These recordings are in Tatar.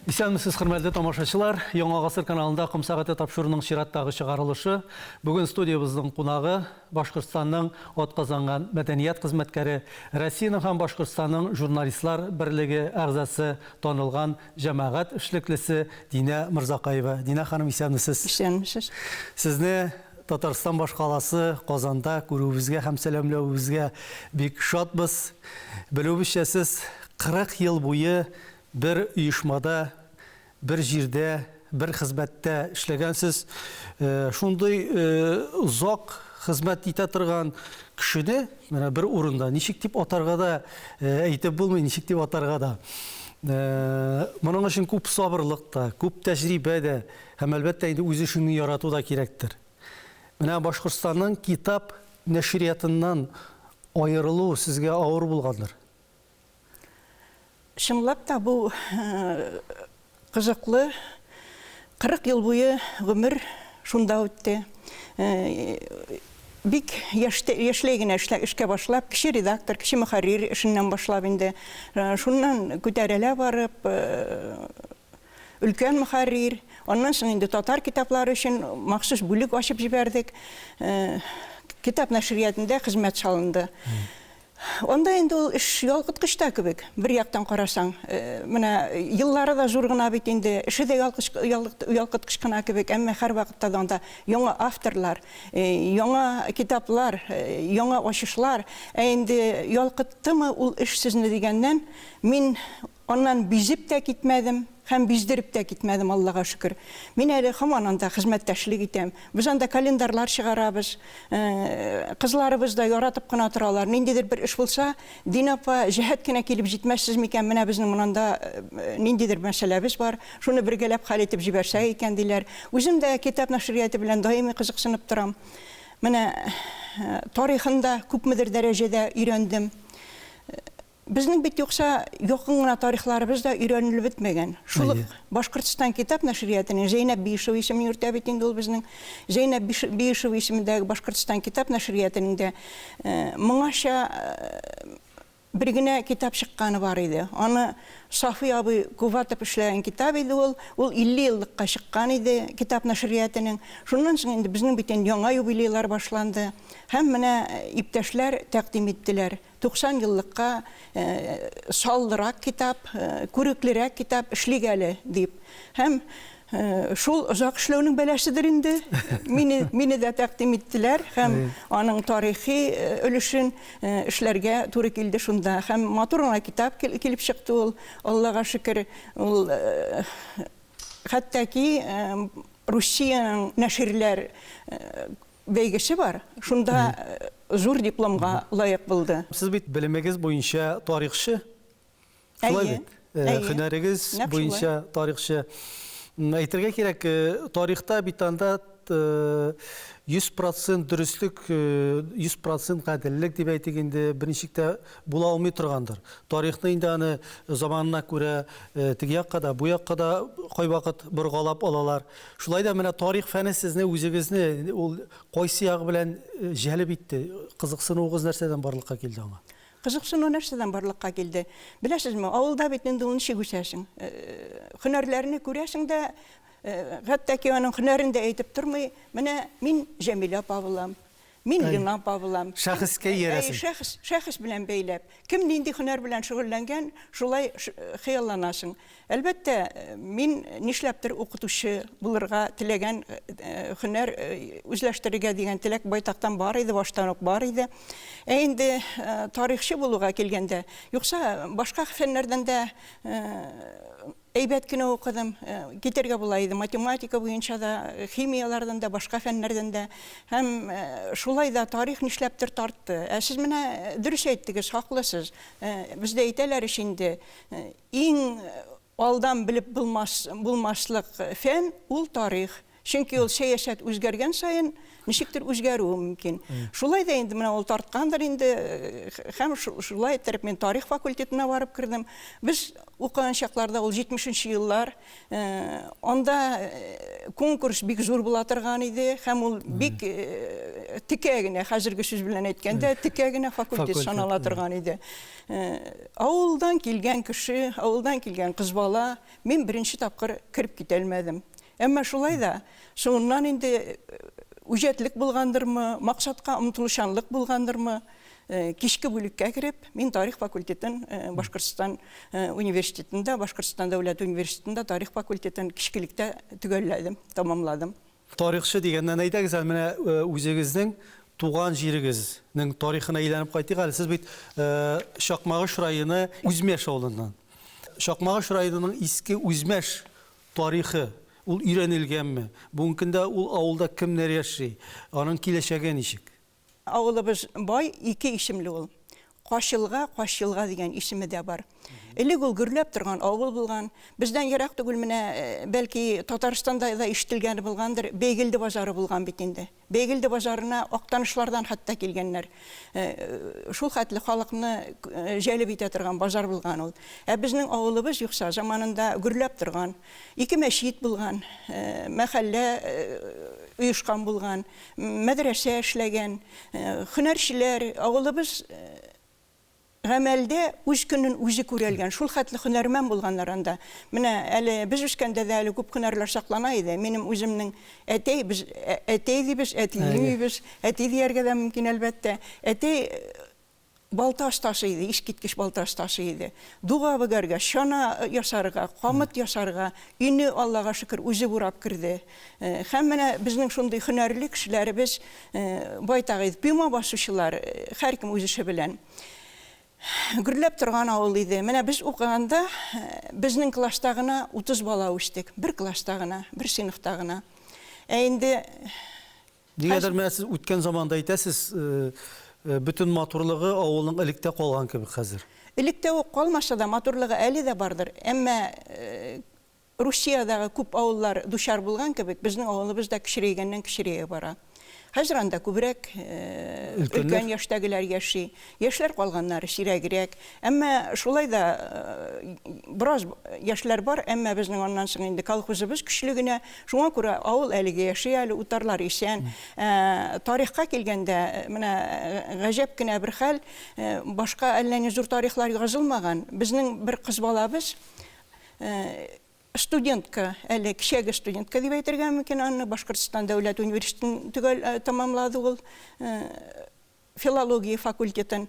Исәнмесез, хөрмәтле тамашачылар. Яңа гасыр каналында Ком сәгате тапшыруның чираттагы чыгарылышы. Бүген студиябызның кунагы Башкортстанның атказанган мәдәният хезмәткәре, Россиянең һәм Башкортстанның журналистлар берлеге әгъзасы, танылган җәмәгать эшлеклесе Динә Мырзакаева. Динә ханым, исәнмесез? Исәнмесез. Сезне Татарстан башкаласы Казанда күрүебезгә һәм сәламләүебезгә бик шатбыз. Белүебезчә, сез 40 ел буе bir uyuşmada, bir җирдә, bir хезмәттә эшләгәнсез. Шундый узак хезмәт итә торган кешене менә бер урында ничек дип атарга да әйтеп булмый, ничек дип атарга да. Моның өчен күп сабырлык та, күп тәҗрибә дә, һәм әлбәттә инде үз эшеңне ярату да кирәктер. Менә Башкортстанның китап нәшриятыннан аерылу сезгә авыр булгандыр. Шымлап та бу кызыклы 40 ел буе гомер шунда үтте. Бик яшьлегенә эшкә башлап, кече редактор, кече мөхәррир эшеннән башлап инде. Шуннан күтәрелә барып, өлкән мөхәррир, аннан соң инде татар китаплары өчен махсус бүлек ачып җибәрдек. Китап нәшриятында хезмәт салынды. Онда инде ул эш ялкыткыч та кебек, бер яктан карасаң. Менә еллары да зур гына бит инде, эше дә ялкыткыч кына кебек, әмма һәр вакытта да анда яңа авторлар, яңа китаплар, яңа ачышлар. Инде ялкыттымы ул эш сезне дигәннән, мин аннан бизеп тә китмәдем, һәм биздереп тә китмәдем, Аллага шөкер. Мин әле һаман анда хезмәттәшлек итәм. Без анда календарьлар чыгарабыз. Кызларыбыз да яратып кына торалар. Ниндидер бер эш булса, Дин апа, җәһәт кенә килеп җитмәссез микән, менә безнең монда ниндидер мәсьәләбез бар. Шуны бергәләп хәл итеп җибәрсәк икән диләр. Үзем дә китап нәшрияты белән даими кызыксынып торам. Менә тарихында күпмедер дәрәҗәдә өйрәндем. Безнең бит юкса якын гына тарихларыбыз да өйрәнелеп бетмәгән. Шул Башкортстан китап нәшриятының Зәйнәп Биишева исемен йөртә бит инде ул безнең. Зәйнәп Биишева исемендәге Башкортстан китап нәшриятының да моңаша бер генә китап чыкканы бар иде. Аны Сафи абый Куватов эшләгән китап иде ул. Ул 50 еллыкка чыккан иде китап нәшриятының. Шуннан соң инде безнең бит яңа юбилейлар башланды. Һәм менә иптәшләр тәкъдим иттеләр. 90 еллыкка салдырак китап, күреклерәк китап эшлик әле дип. Һәм шул озак эшләүнең бәласедер инде. Мине дә тәкъдим иттеләр һәм аның тарихи өлешен эшләргә туры килде шунда. Һәм матур гына китап килеп чыкты ул. Аллага шөкер. Ул хәтта-ки Русияның нәширләр бәйгесе бар. Шунда зур дипломга лайык булды. Сез бит белемегез буенча тарихчы. Шулай бит. Һөнәрегез буенча тарихчы. Әйтергә кирәк, тарихта бит анда 100% дөрестлек, 100% гаделлек дип әйтик инде берничек тә була алмый торгандыр. Тарихны инде аны заманына күрә теге якка да, бу якка да кайвакыт боргалап алалар. Шулай да менә тарих фәне сезне үзегезне ул кайсы ягы белән җәлеп итте? Кызыксынуыгыз нәрсәдән барлыкка килде аңа? Кызыксыну нәрсәдән барлыкка килде? Беләсезме, авылда бит инде ул ничек үсәсең? Һөнәрләрне күрәсең дә, хәтта ки аның һөнәрен дә әйтеп тормый, менә мин Җәмилә апа булам, мин Лина апа булам. Шәхескә иярәсең. Шәхес белән бәйләп. Кем нинди һөнәр белән шөгыльләнгән, шулай хыялланасың. Әлбәттә, мин нишләптер укытучы булырга теләгән, һөнәр үзләштерергә дигән теләк байтактан бар иде, баштан ук бар иде. Инде тарихчы булуга килгәндә, юкса башка фәннәрдән дә әйбәт кенә укыдым, китәргә була иде. Математика буенча да, химиялардан да, башка фәннәрдән дә. Һәм шулай да тарих нишләптер тартты. Сез менә дөрес әйттегез, хаклысыз. Бездә әйтәләр инде, иң алдан белеп булмаслык фән ул тарих. Чөнки ул сәясәт үзгәргән сайын ничектер үзгәрүе мөмкин. Шулай да инде менә ул тарткандыр инде, һәм шулай итеп мен тарих факультетына барып кердем. Без укыган чакларда ул 70-нче еллар, анда конкурс бик зур була торган иде, һәм ул бик тикә генә, хәзерге сүз белән әйткәндә, тикә генә факультет санала торган иде. Авылдан килгән кеше, авылдан килгән кыз бала, мин беренче тапкыр кирип китә алмадым. Әмма шулай да, соңыннан инде үҗәтлек булгандырмы, максатка омтылышанлык булгандырмы, кичке бүлеккә кирип, мин тарих факультетын Башкортстан университетында, Башкортстан дәүләт университетында тарих факультетын кичкелектә төгәлләдем, тамамладым. Тарихчы дигәннән әйтәгез, менә үзегезнең туган җирегезнең тарихына әйләнеп кайтыйк әле. Сез бит Шакмагыш районы Үзмәш авылыннан. Шакмагыш районының иске Үзмәш тарихы ул өйрәнелгәнме? Бүгенге көндә ул авылда кемнәр яши? Аның киләчәге ничек? Авылыбыз бай, 2 исемле ул. Кашылга дигән исеме дә бар. Элек ул гөрләп торган авыл булган. Бездән ярак түгел менә бәлки Татарстанда да ишетелгән булгандыр, Бәйгелде базары булган бит инде. Бәйгелде базарына актанышлардан хәтта килгәннәр. Шул хәтле халыкны җәлеп итә торган базар булган ул. Безнең авылыбыз юкса заманында гөрләп торган, 2 мәчет булган, мәхәллә уйышкан булган, мәдрәсә эшләгән, һөнәрчеләр, авылыбыз гамәлдә үз көнен үзе күрелгән, шул хәтле һөнәрмән булганнар анда. Менә әле без үскәндә дә әле күп һөнәрләр саклана иде. Минем үземнең әтәй, без әтәй дибез, әтилибез, әтәй дияргә дә мөмкин әлбәттә. Әтәй балта остасы иде, искиткеч балта остасы иде. Дуга бөгәргә, шана ясарга, камыт ясарга, өйне Аллага шөкер үзе бурап кирде. Һәм менә безнең шундый һөнәрле кешеләребез байтак иде, пима басучылар, һәркем үз эше белән. Гөрләп торган авыл иде. Менә без укыганда безнең класста гына 30 бала үстек. Бер класста гына, бер сыйныфта гына. Инде Нигәдер менә сез үткән заманда әйтәсез, бүтән матурлыгы авылның электә калган кебек хәзер. Электә үк калмаса да матурлыгы әле дә бардыр. Әмма Русиядагы күп авыллар дучар булган кебек, безнең авылыбыз да кичерәйгәннән кичерәя бара. Хәзер анда күбрәк өлкән яшьтәгеләр яши, яшьләр калганнары сирәгрәк. Әмма шулай да бераз яшьләр бар, әмма безнең аннан соң инде колхозыбыз көчле генә. Шуңа күрә авыл әлеге яши, әле утарлар исән. Тарихка килгәндә, менә гаҗәп кенә бер хәл, башка әллә ни зур тарихлар язылмаган. Безнең бер кыз балабыз студентка, әле кичәге студентка дип әйтергә мөмкин, аны Башкортстан дәүләт университетын төгәл тамамлады ул, филология факультетын,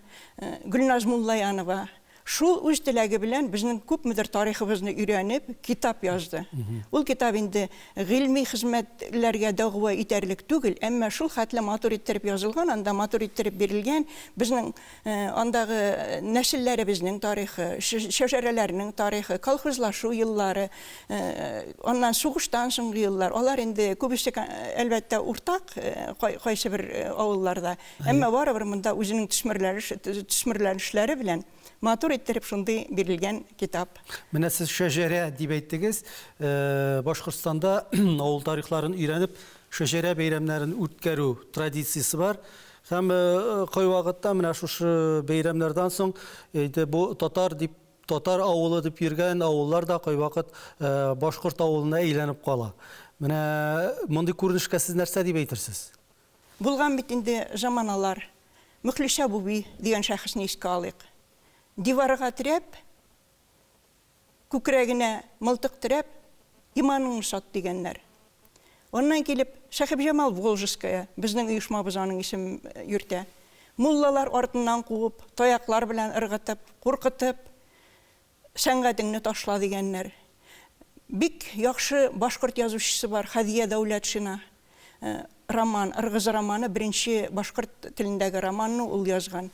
Гөлназ Муллаянова. Шул үз теләге белән безнең күпмедер тарихыбызны өйрәнеп, китап язды. Ул китап инде гыйльми хезмәтләргә дәгъва итәрлек түгел, әмма шул хәтле матур иттереп язылган, анда матур иттереп бирелгән, безнең андагы нәселләребезнең тарихы, шәҗәрәләрнең тарихы, колхозлашу еллары, аннан сугыштан соңгы еллар, алар инде күбесе әлбәттә уртак кайсы бер авылларда, әмма барыбер монда үзенең төсмерләнешләре белән матур иттереп шундый бирелгән китап. Менә сез шәҗәрә дип әйттегез. Башкортстанда авыл тарихларын өйрәнеп, шәҗәрә бәйрәмнәрен үткәрү традициясе бар. Һәм кай вакытта менә шушы бәйрәмнәрдән соң бу татар авылы дип йөргән авыллар да кай вакыт башкорт авылына әйләнеп кала. Менә мондый күренешкә сез нәрсә дип әйтерсез? Булган бит инде заманалар. Мөхлисә Буби дигән шәхесне искә алыйк. Диварга терәп, күкрәгенә мылтык терәп, иманын сат дигәннәр. Оннан килеп Шәһибҗамал Волжская, безнең оешмабыз аның исем йөртә. Муллалар артыннан куып, таяклар белән ыргытып, куркытып, сәнгатеңне ташла дигәннәр. Бик яхшы башкорт язучысы бар, Хәдия Дәүләтшина. Роман, Ыргыз романы, беренче башкорт телендәге романны ул язган.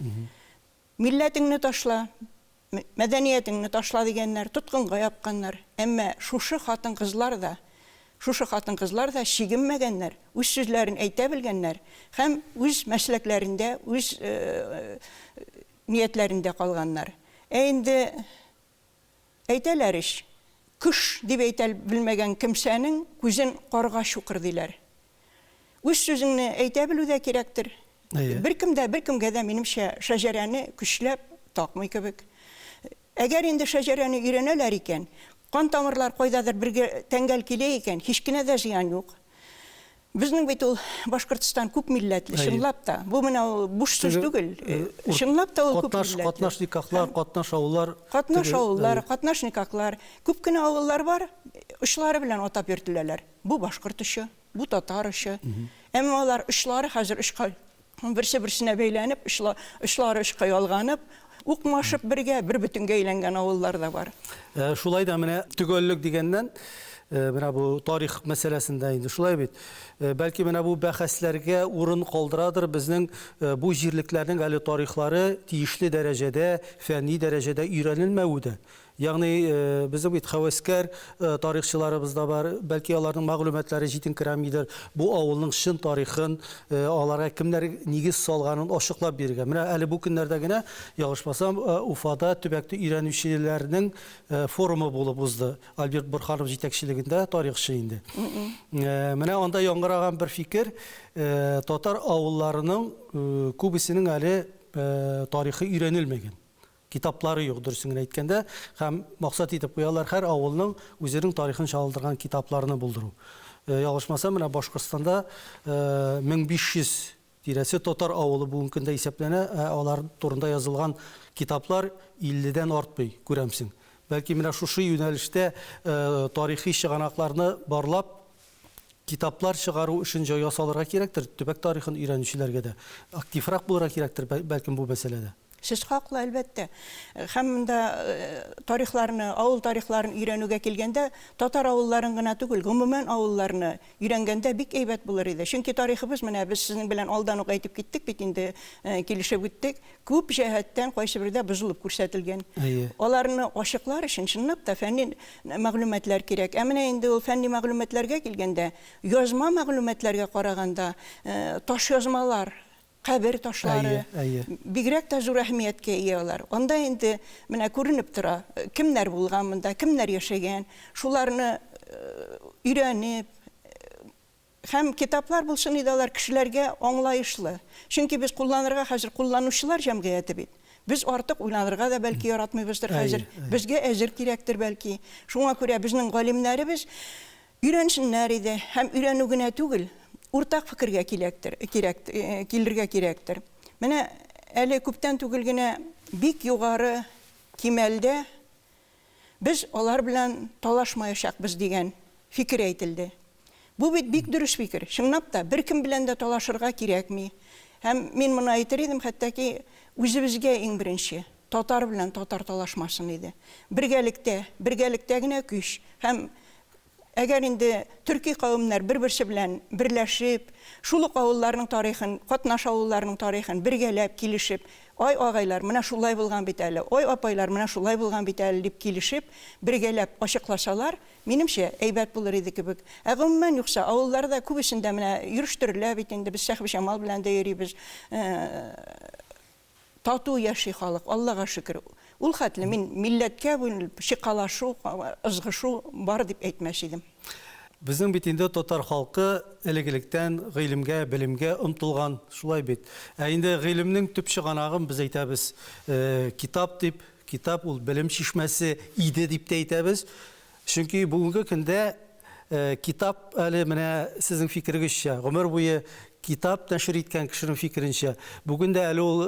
Милләтеңне ташла, мәдәниятеңне ташла дигәннәр, тоткынга япканнар. Әмма шушы хатын-кызлар да чигенмәгәннәр, үз сүзләрен әйтә белгәннәр һәм үз мәсләкләрендә, үз ниятләрендә калганнар. Инде әйтәләр ич, Күш дип әйтә белмәгән кемсәнең күзен карга шукыр диләр. Үз сүзеңне әйтә белү дә кирәктер. Беркемгә дә минемчә шәҗәрәне көчләп такмый кебек. Әгәр инде шәҗәрәне өйрәнәләр икән, кан тамырлар кайдадыр бергә тәңгәл килә икән, һич кенә дә зыян юк. Безнең бит ул Башкортстан күп милләтле, чынлап та. Бу менә буш сүз түгел. Чынлап та ул күп милләтле. Катнаш никахлар, катнаш авыллар. Катнаш авыллар, катнаш никахлар. Күп кенә авыллар бар, очлары белән атап йөртеләләр. Бу башкорт эше, бу татар эше. Әмма алар очлары хәзер ишка берсе-берсенә бәйләнеп, очлары ишка ялганып, укмашып бергә бер бүтенгә әйләнгән авыллар да бар. Шулай да менә төгәллек дигәннән менә бу тарих мәсьәләсендә инде шулай бит. Бәлки менә бу бәхәсләргә урын калдырадыр безнең бу җирлекләрнең әле тарихлары тиешле дәрәҗәдә, фәнни дәрәҗәдә өйрәнелмәүдә. Ягъни безнең бит хәвәскәр тарихчыларыбыз да бар, бәлки аларның мәгълүматлары җитенкерәмидер. Бу авылның шын тарихын, аларга кемнәр нигез салганын ачыклап бирергә. Менә әле бу көннәрдә генә ялгышмасам Уфада төбәкте өйрәнүчеләрнең форумы булып узды. Альберт Борханов җитәкчелегендә тарихчы инде. Менә анда яңгыраган бер фикер, татар авылларының күбесенең әле тарихы өйрәнелмәгән. Китаплары юк, дөресен әйткәндә, һәм максат итеп куялар һәр авылның үзенең тарихын чагылдырган китапларны булдыру. Ялгышмасам, менә Башкортстанда 1500 тирәсе татар авылы бүгенге көндә исәпләнә, алар турында язылган китаплар 50-дән артмый, күрәмсең. Бәлки менә шушы юнәлештә тарихи чыганакларны барлап китаплар чыгару өчен җай ясалырга кирәктер, төбәк тарихын өйрәнүчеләргә дә активрак булырга кирәктер, бәлкем бу мәсьәләдә. Сез хаклы, әлбәттә. Һәм монда тарихларны, авыл тарихларын өйрәнүгә килгәндә, татар авылларын гына түгел, гомумән авылларны өйрәнгәндә бик әйбәт булыр иде. Чөнки тарихыбыз менә без сезнең белән алдан ук әйтеп киттек бит инде, килешеп үттек, күп җәһәттән кайсы бердә бозылып күрсәтелгән. Аларны ачыклар өчен чынлап та фәнни мәгълүматлар кирәк. Ә менә инде ул фәнни мәгълүматларга килгәндә, язма мәгълүматларга караганда, таш язмалар, кабер ташлары бигрәк тә зур әһмияткә ия алар. Анда инде менә күренеп тора, кемнәр булган монда, кемнәр яшәгән, шуларны өйрәнеп, һәм китаплар булсын иде алар кешеләргә аңлаешлы. Чөнки без кулланырга хәзер кулланучылар җәмгыяте бит. Без артык уйланырга да бәлки яратмыйбыздыр хәзер. Безгә әзер кирәктер бәлки. Шуңа күрә безнең галимнәребез өйрәнсеннәр иде, һәм өйрәнү генә түгел, уртак фикергә килергә кирәктер. Менә әле күптән түгел генә бик югары кимәлдә без алар белән талашмаячакбыз дигән фикер әйтелде. Бу бит бик дөрес фикер. Чынлап та беркем белән дә талашырга кирәкми. Һәм мин моны әйтер идем, хәтта үзебезгә иң беренче татар белән татар талашмасын иде. Бергәлектә генә көч. Һәм әгәр инде төрки кавымнар бер-берсе белән берләшеп, шул авылларның тарихын, катнаш авылларның тарихын бергәләп килешеп, ай агайлар, менә шулай булган бит әле, ай апайлар, менә шулай булган бит әле дип килешеп, бергәләп ачыкласалар, минемчә әйбәт булыр иде кебек. Гомумән юкса, авылларда күбесендә менә йөрүштерләр бит инде, без Сәхви Шамал белән дә йөрибез. Тату яши халык, Аллага шөкер. Ул хәтле мин милләткә шикалашу, ызгышу бар дип әйтмәс идем. Безнең бит инде татар халкы элегелектән гыйлемгә, белемгә омтылган, шулай бит. Ә инде гыйлемнең төп чыганагын без әйтәбез, китап дип, китап ул белем шишмәсе иде дип әйтәбез. Чөнки бүгенге көндә китап әле менә сезнең фикерегезчә, гомер буе китап нәшер иткән кешенең фикеренчә, бүген дә әле ул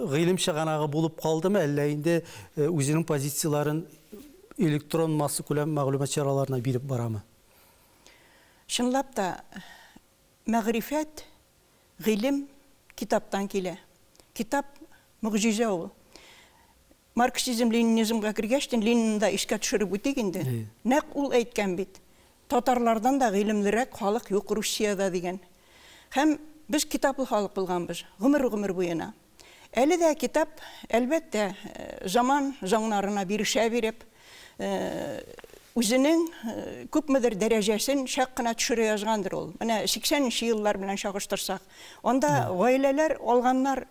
гыйлем чыганагы булып калдымы, әллә инде үзенең позицияларын электрон масса күләм мәгълүмат чараларына биреп барамы? Чынлап та мәгърифәт, гыйлем китаптан килә. Китап мөгъҗизә ул. Марксизм, ленинизмга кергәчтен Ленинда ишкә төшереп үтик инде. Нәкъ ул әйткән бит. Татарлардан да гыйлемлерәк халык юк Русиядә дигән. Һәм без китаплы халык булганбыз, гомер буена. Әле дә китап, әлбәттә, заман заңнарына бирешә биреп, үзенең күпмедер дәрәҗәсен шәк кына төшерә язгандыр ул. Менә 80нче еллар белән чагыштырсак, анда гаиләләр алганнар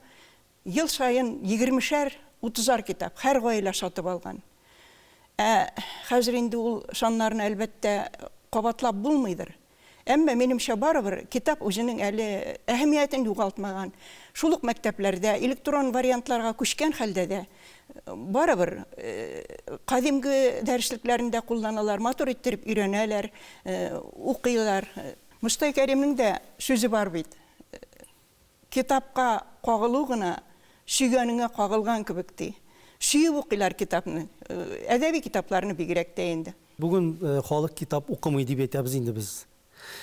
ел сайын 20-30 китап һәр гаилә сатып алган. Хәзер инде ул саннарны әлбәттә кабатлап булмыйдыр. Әмма минемчә барыбер китап үзенең әле әһәмиятен югалтмаган. Шул ук мәктәпләрдә электрон вариантларга күчкән хәлдә дә барыбер кадимге дәреслекләрендә кулланалар, матур иттереп өйрәнәләр, укыйлар. Мостай Кәримнең дә сүзе бар бит. Китапка кагылу гына сөйгәнеңә кагылган кебек ди. Сөйеп укыйлар китапны, әдәби китапларны бигрәк тә инде. Бүген халык китап укымый дип әйтәбез инде без.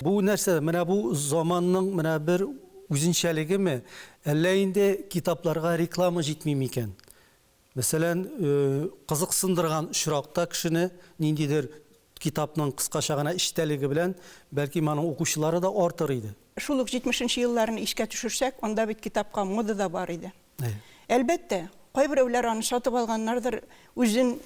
Бу нәрсә, менә бу заманның менә бер үзенчәлегеме, әллә инде китапларга реклама җитми микән? Мәсәлән, кызыксындырган очракта кешене ниндидер китапның кыскача гына эчтәлеге белән, бәлки моның укучылары да артыр иде. Шул ук 70-нче елларны искә төшерсәк, анда бит китапка мода да бар иде. Әлбәттә, кайберәүләр аны сатып алганнардыр үзен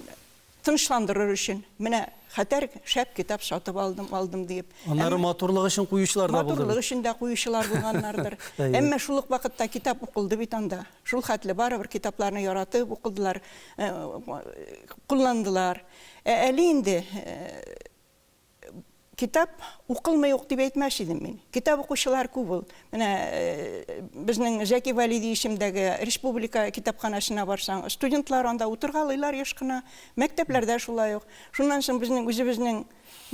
тынычландырыр өчен. Менә хәтәр шәп китап сатып алдым дип. Аннары матурлык өчен куючылар да булды. Матурлык өчен дә куючылар булганнардыр. Әмма шул ук вакытта китап укылды бит анда. Шул хәтле барыбер китапларны яратып укыдылар, кулландылар. Әле инде китап укылмый ук дип әйтмәс идем мин. Китап укучылар күп ул. Менә безнең Зәки Валиди исемдәге республика китапханасына барсаң, студентлар анда утыргалыйлар еш кына, мәктәпләрдә шулай ук. Шуннан соң безнең үзебезнең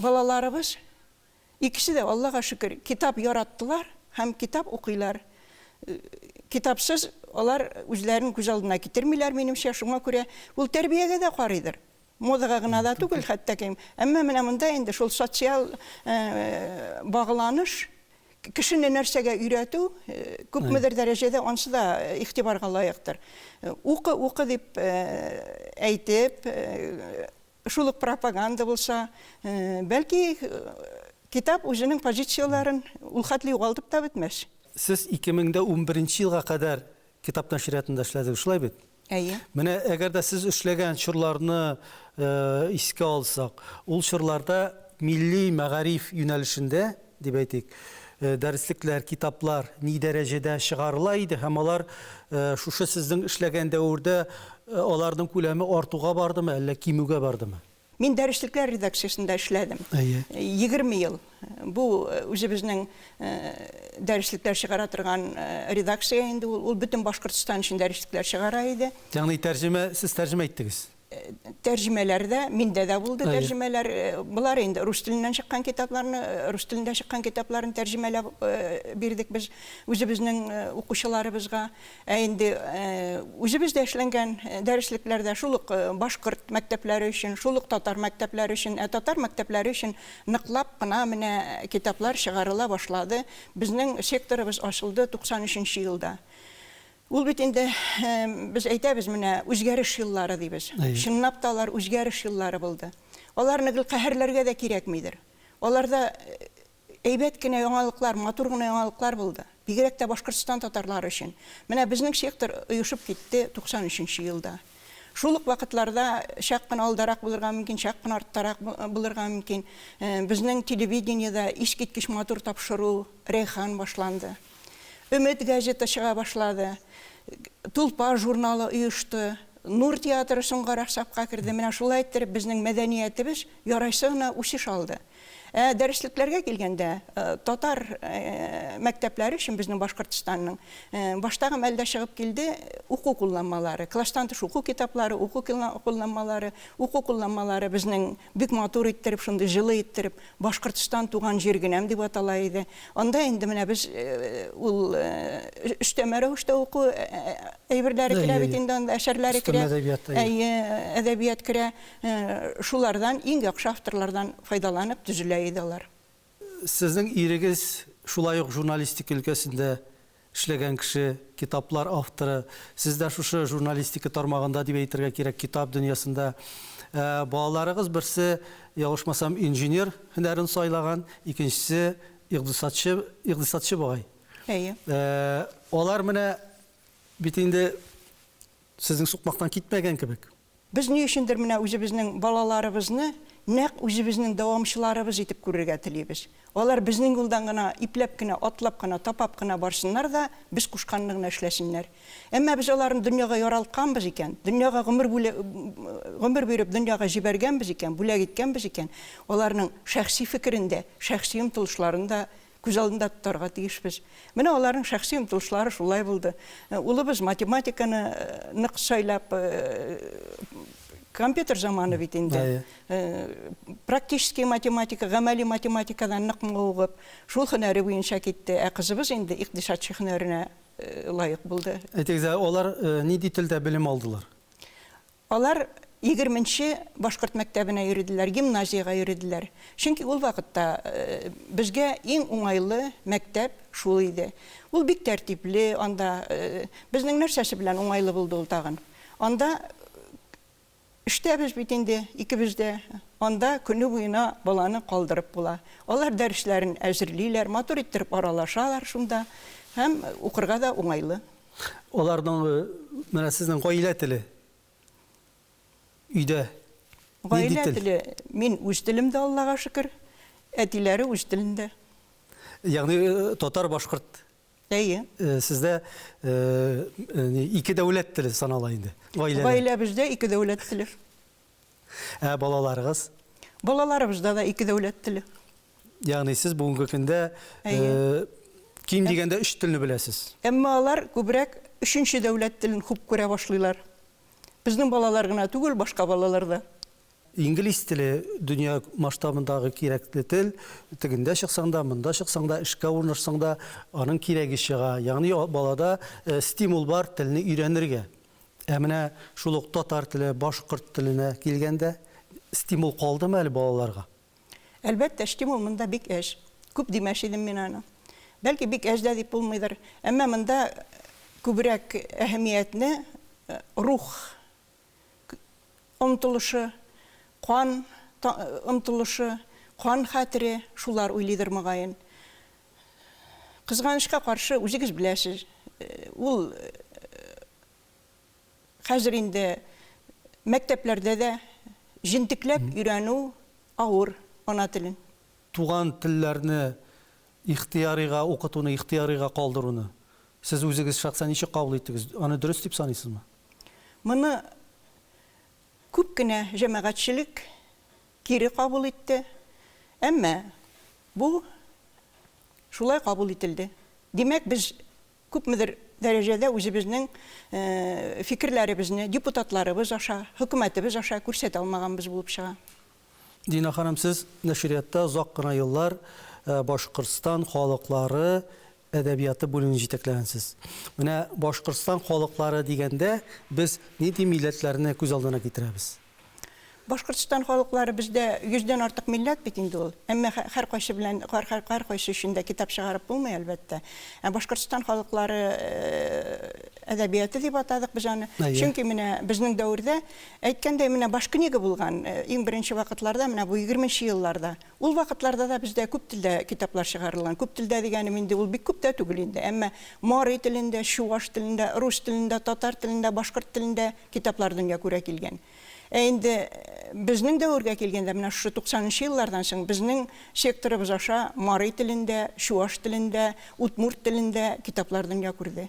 балаларыбыз икесе дә, Аллага шөкер, китап яраттылар һәм китап укыйлар. Китапсыз алар үзләрен күз алдына китермиләр, минемчә, шуңа күрә ул тәрбиягә дә карыйдыр. Модага гына да түгел хәтта кем. Әмма менә монда инде шул социаль багланыш, кешене нәрсәгә өйрәтү күпмедер дәрәҗәдә ансы да игътибарга лаектыр. Укы дип әйтеп, шул ук пропаганда булса, бәлки китап үзенең позицияларын ул хәтле югалтып та бетмәс. Сез 2011 елга кадәр китап нәшриятында эшләдегез, шулай бит? Әйе. Менә әгәр дә сез эшләгән чорларны искә алсак, ул чорларда милли мәгариф юнәлешендә, дип әйтик, дәреслекләр, китаплар ни дәрәҗәдә чыгарыла иде һәм алар шушы сезнең эшләгән дәврдә аларның күләме артуга бардымы, әллә кимүгә бардымы? Мин дәреслекләр редакциясында эшләдем. 20 ел. Бу үзебезнең дәреслекләр чыгара торган редакция инде, ул бөтен Башкортстан өчен дәреслекләр чыгара иде. Ягъни сез тәрҗемә иттегез. Тәрҗемәләрдә миндә дә булды тәрҗемәләр. Булар инде рус теленнән чыккан китапларны, рус телендә чыккан китапларын тәрҗемәләп бирдек без үзебезнең укучыларыбызга. Инде үзебездә эшләнгән дәреслекләрдә шул ук башкорт мәктәпләре өчен, шул ук татар мәктәпләре өчен, татар мәктәпләре өчен ныклап кына менә китаплар чыгарыла башлады. Безнең секторыбыз ачылды 93 елда. Ул бит инде без әйтәбез менә үзгәреш еллары дибез. Чынлап та алар үзгәреш еллары булды. Аларны гел каһәрләргә дә кирәкмидер. Аларда әйбәт кенә яңалыклар, матур гына яңалыклар булды. Бигрәк тә Башкортстан татарлары өчен. Менә безнең сектор оешып китте 93 елда. Шул ук вакытларда чак кына алдарак булырга мөмкин, чак кына арттарак булырга мөмкин. Безнең телевидениедә искиткеч матур тапшыру Рәйхан башланды. Өмет газета чыга башлады. Тулпа журналы оешты. Нур театры соңгарак сапка кирде. Менә шулай иттереп безнең мәдәниятебез ярайсы гына үсеш алды. Дәреслекләргә килгәндә, татар мәктәпләре өчен безнең Башкортстанның баштагы мәлдә чыгып килде уку кулланмалары, класстан тыш уку китаплары, уку кулланмалары безнең бик матур иттереп, шундый җылы иттереп, Башкортстан туган җир генәм дип атала иде. Анда инде менә без ул өстәмә рәвештә уку әйберләре керә бит инде, әсәрләре керә. Әдәбият керә. Шулардан иң яхшы авторлардан файдаланып төзелә иде алар. Сезнең ирегез шулай ук журналистика өлкәсендә эшләгән кеше, китаплар авторы. Сез дә шушы журналистика тармагында дип әйтергә кирәк, китап дөньясында. Балаларыгыз берсе, ялгышмасам, инженер һөнәрен сайлаган, икенчесе икътисадчы бугай. Алар менә бит инде сезнең сукмактан китмәгән кебек. Без ни өчендер менә үзебезнең балаларыбызны нәк үзебезнең дәвамчыларыбыз итеп күрергә телибез. Алар безнең юлдан гына ипләп кенә, атлап кына, тапап кына барсыннар да, без кушканны гына эшләсеннәр. Әмма без аларны дөньяга яралтканбыз икән, дөньяга гомер биреп дөньяга җибәргәнбез икән, бүләк иткәнбез икән, аларның шәхси фикерендә, шәхси омтылышларында күз алдында тотарга тиешбез. Менә аларның шәхси омтылышлары шулай булды. Улыбыз математиканы нык сайлап, компьютер заманы бит инде. Практический математика, гамәли математикадан нык мугып, шул һөнәре буенча китте. Ә кызыбыз инде икътисадчы һөнәренә лайык булды. Әйтегез, алар нинди телдә белем алдылар? Алар 20-нче Башкорт мәктәбенә йөрделәр, гимназиягә йөрделәр. Чөнки ул вакытта безгә иң уңайлы мәктәп шул иде. Ул бик тәртипле, анда безнең нәрсәсе белән уңайлы булды ул тагын. Анда эштәбез бит инде икебез дә. Анда көне буена баланы калдырып була. Алар дәресләрен әзерлиләр, матур иттереп аралашалар шунда, һәм укырга да уңайлы. Аларның менә сезнең гаилә теле өйдә Гаилә теле мин үз телемдә, Аллага шөкер, әтиләре үз телендә. Ягъни татар, башкорт. Әйе. Сездә ике дәүләт теле санала инде. Гаиләбездә ике дәүләт теле. Балаларыгыз? Балаларыбызда да ике дәүләт теле. Ягъни сез бүгенге көндә ким дигәндә 3 телне беләсез. Әмма алар күбрәк 3нче дәүләт телен хуп күрә башлыйлар. Безнең балалар гына түгел, башка балалар да. Инглиз теле дөнья масштабындагы кирәкле тел, тегендә чыксаң да, монда чыксаң да, эшкә урнашсаң да, аның кирәге чыга. Ягъни балада стимул бар телне өйрәнергә. Ә менә шул ук татар теле, башкорт теленә килгәндә стимул калдымы әле балаларга? Әлбәттә, стимул монда бик әз. Күп димәш идем мин аны. Бәлки бик әз дә дип булмыйдыр. Әмма монда күбрәк әһәмиятне рух омтылышы, кан омтылышы, кан хәтере шулар уйлыйдыр мөгаен. Кызганычка каршы, үзегез беләсез, ул хәзер инде мәктәпләрдә дә җентекләп өйрәнү авыр ана телен. Туган телләрне ихтиярыга, укытуны ихтиярыга калдыруны сез үзегез шәхсән ничек кабул иттегез? Аны дөрес дип саныйсызмы? Моны күп кенә җәмәгатьчелек кире кабул итте. Әмма бу шулай кабул ителде. Димәк, без күпмедер дәрәҗәдә үзебезнең фикерләребезне депутатларыбыз аша, хөкүмәтебез аша күрсәтә алмаганбыз булып чыга. Дина ханым, сез нәшриятта озак кына еллар Башкортстан халыклары әдәбияты бүлеген җитәкләгәнсез. Менә Башкортстан халыклары дигәндә без нинди милләтләрне күз алдына китерәбез? Башкортстан халыклары бездә 100дән артык милләт бит инде ул. Әмма һәркайсы белән һәркайсы өчен дә китап чыгарып булмый, әлбәттә. Башкортстан халыклары әдәбияты дип атадык без аны. Чөнки менә безнең дәврдә әйткәндәй менә баш книга булган, иң беренче вакытларда, менә бу 20нче елларда. Ул вакытларда да бездә күп телдә китаплар чыгарылган. Күп телдә дигәнем инде ул бик күп тә түгел инде. Әмма марий телендә, чуаш телендә, рус телендә, татар телендә, башкорт телендә китаплар дөнья күрә килгән. Инде безнең дәвргә килгәндә, менә шу 90нчы еллардан соң безнең секторыбыз аша марий телендә, чуаш телендә, удмурт телендә китаплар дөнья күрде.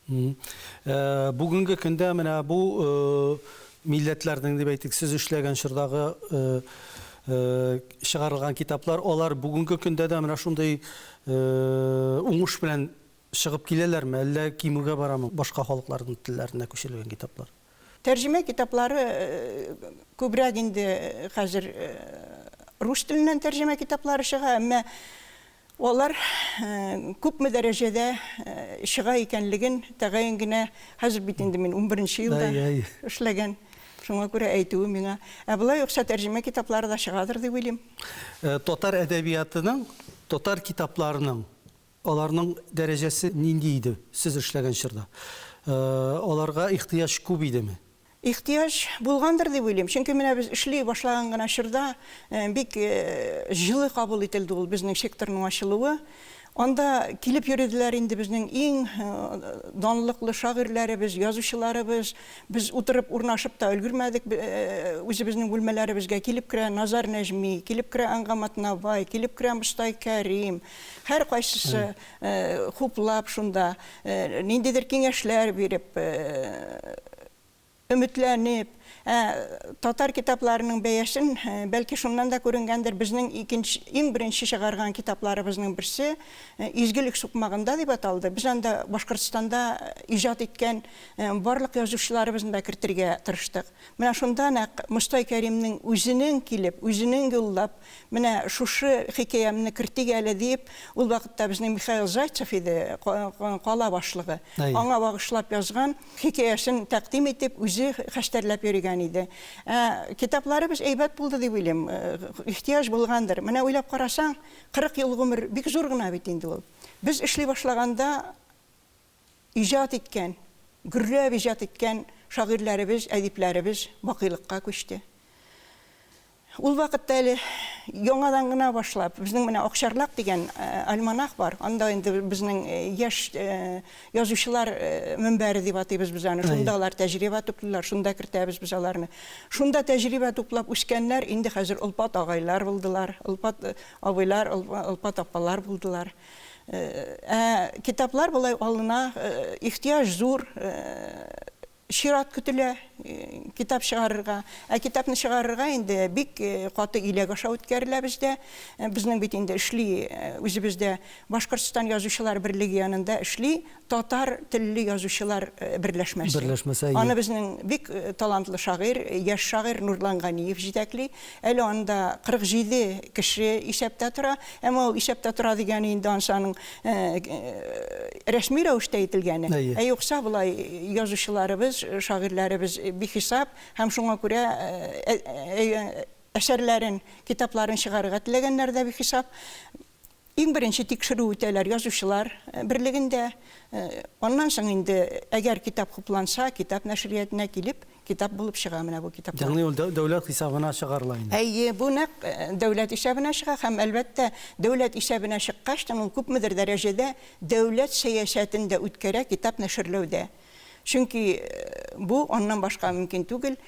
Бүгенге көндә менә бу милләтләрнең дип әйтик, сез эшләгән чордагы чыгарылган китаплар, алар бүгенге көндә дә менә шундый уңыш белән чыгып киләләрме, әллә кимүгә барамы башка халыкларның телләренә күчерелгән китаплар? Тәрҗемә китаплары күбрәк инде хәзер рус теленнән тәрҗемә китаплары чыга, әмма алар күпме дәрәҗәдә чыга икәнлеген тәгаен генә хәзер бит инде мин 11нче елда эшләгән. Шуңа күрә әйтүе миңа. Булай юкса тәрҗемә китаплары да чыгадыр дип уйлыйм. Татар әдәбиятының, татар китапларының аларның дәрәҗәсе нинди иде сез эшләгән чорда? Аларга ихтыяҗ күп идеме? Ихтыяҗ булгандыр дип уйлыйм. Чөнки менә без эшли башлаган гына чорда бик җылы кабул ителде ул безнең секторның ачылуы. Анда килеп йөрүделәр инде безнең иң данлыклы шагыйрьләребез, язучыларыбыз. Без утырып урнашып та өлгермәдек. Үзебезнең бүлмәләребезгә килеп керә Назар Нәҗми, килеп керә Ангамат Навай, килеп керә Мостай Кәрим. Һәр кайсысы хуплап шунда ниндидер киңәшләр биреп, өметләнеп, татар китапларының бәясен бәлки шуннан да күренгәндер. Безнең иң беренче чыгарган китапларыбызның берсе изгелек сукмагында дип аталды. Без анда Башкортстанда иҗат иткән барлык язучыларыбызны да кертергә тырыштык. Менә шунда нәкъ Мостай Кәримнең үзенең килеп, үзенең юллап, менә шушы хикаямны кертик әле дип, ул вакытта безнең Михаил Зайцев иде, кала башлыгы. Аңа багышлап язган хикаясын тәкъдим итеп, үзе хәстәрләп йөргән иде. Китапларыбыз әйбәт булды дип уйлыйм. Ихтияҗ булгандыр. Менә уйлап карасаң, 40 ел гомер бик зур гына бит инде ул. Без эшли башлаганда иҗат иткән, гөрләп иҗат иткән шагыйрьләребез, әдипләребез бакыйлыкка күчте. Ул вакытта әле яңадан гына башлап, безнең менә Акчарлак дигән альманах бар. Анда инде безнең яшь язучылар мөнбәре дип атыйбыз без аны. Шунда алар тәҗрибә туплыйлар, шунда кертәбез без аларны. Шунда тәҗрибә туплап үскәннәр инде хәзер Олпат агайлар булдылар, Олпат абыйлар, Олпат апалар булдылар. Китаплар булай алына, ихтияҗ зур, шират көтелә китап чыгарырга. Китапны чыгарырга инде бик каты иләк аша үткәрелә бездә. Безнең бит инде эшли, үзебездә Башкортстан язучылар берлеге янында эшли татар телле язучылар берләшмәсе. Аны безнең бик талантлы шагыйрь, яшь шагыйрь Нурлан Ганиев җитәкли. Әле анда 47 кеше исәптә тора. Әмма ул исәптә тора дигәне инде ансаның рәсми рәвештә әйтелгәне. Юкса булай язучыларыбыз, шагыйрьләребез бихисап һәм шуңа күрә әсәрләрен, китапларын чыгарырга теләгәннәр дә бихисап. Иң беренче тикшерү үтәләр язучылар берлегендә. Аннан соң инде әгәр китап хупланса, китап нәшриятына килеп, китап булып чыга менә бу китаплар. Ягъни ул дәүләт хисабына чыгарыла инде. Бу нәкъ дәүләт исәбенә чыга һәм әлбәттә дәүләт исәбенә чыккач, ул күпмедер дәрәҗәдә дәүләт сәясәтен дә үткәрә китап нәшрләүдә. Чөнки бу аннан башка мөмкин түгел.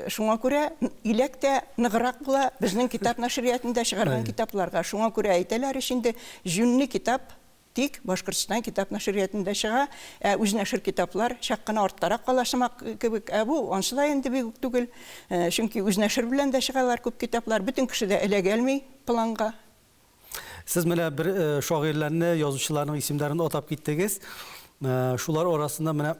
Шуңа күрә иләк тә ныграк була безнең китап нәшриятында чыгарган китапларга. Шуңа күрә әйтәләр инде җүнле китап тик Башкортстан китап нәшриятында чыга. Үз нәшр китаплар чак кына арттарак каласымак кебек. Бу ансы да инде бик түгел. Чөнки үз нәшр белән дә чыгалар күп китаплар. Бөтен кеше дә эләгәлми планга. Сез менә бер шагыйрьләрне, язучыларның исемнәрен атап киттегез. Шулар арасында менә